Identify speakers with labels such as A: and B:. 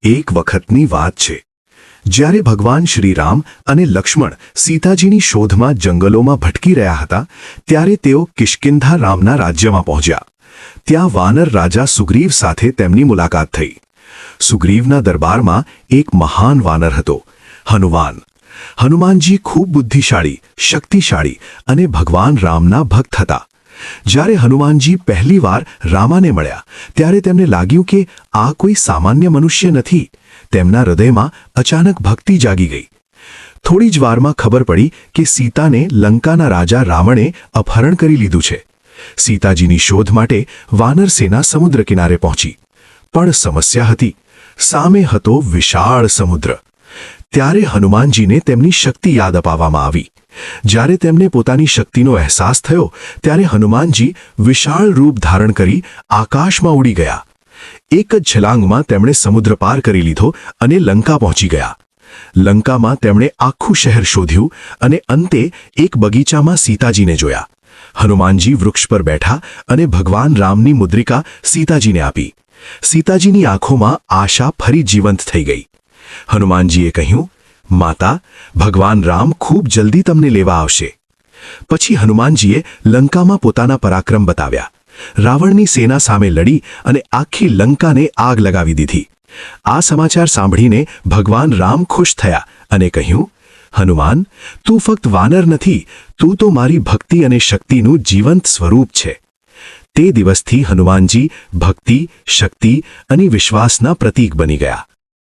A: એક વખતની વાત છે જ્યારે ભગવાન શ્રીરામ અને લક્ષ્મણ સીતાજીની શોધમાં જંગલોમાં ભટકી રહ્યા હતા ત્યારે તેઓ કિષ્કિંધા રામના રાજ્યમાં પહોંચ્યા. ત્યાં વાનર રાજા સુગ્રીવ સાથે તેમની મુલાકાત થઈ. સુગ્રીવના દરબારમાં એક મહાન વાનર હતો, હનુમાન. હનુમાનજી ખૂબ બુદ્ધિશાળી, શક્તિશાળી અને ભગવાન રામના ભક્ત હતા. જ્યારે હનુમાનજી પહેલીવાર રામાને મળ્યા ત્યારે તેમને લાગ્યું કે આ કોઈ સામાન્ય મનુષ્ય નથી. તેમના હૃદયમાં અચાનક ભક્તિ જાગી ગઈ. થોડી જ વારમાં ખબર પડી કે સીતાને લંકાના રાજા રાવણે અપહરણ કરી લીધું છે. સીતાજીની શોધ માટે વાનર સેના સમુદ્ર કિનારે પહોંચી. પણ સમસ્યા હતી, સામે હતો વિશાળ સમુદ્ર. ત્યારે હનુમાનજીને તેમની શક્તિ યાદ અપાવવામાં આવી. જ્યારે તેમને પોતાની શક્તિનો અહેસાસ થયો ત્યારે હનુમાનજી વિશાળ રૂપ ધારણ કરી આકાશમાં ઉડી ગયા. એક જ છલાંગમાં તેમણે સમુદ્ર પાર કરી લીધો અને લંકા પહોંચી ગયા. લંકામાં તેમણે આખું શહેર શોધ્યું અને અંતે એક બગીચામાં સીતાજીને જોયા. હનુમાનજી વૃક્ષ પર બેઠા અને ભગવાન રામની મુદ્રિકા સીતાજીને આપી. સીતાજીની આંખોમાં આશા ફરી જીવંત થઈ ગઈ. હનુમાનજીએ કહ્યું, માતા, ભગવાન રામ ખૂબ જલ્દી તમને લેવા આવશે. પછી હનુમાનજીએ લંકામાં પોતાના પરાક્રમ બતાવ્યા. રાવણની સેના સામે લડી અને આખી લંકાને આગ લગાવી દીધી. આ સમાચાર સાંભળીને ભગવાન રામ ખુશ થયા અને કહ્યું, હનુમાન, તું ફક્ત વાનર નથી, તું તો મારી ભક્તિ અને શક્તિનું જીવંત સ્વરૂપ છે. તે દિવસથી હનુમાનજી ભક્તિ, શક્તિ અને વિશ્વાસના પ્રતીક બની ગયા.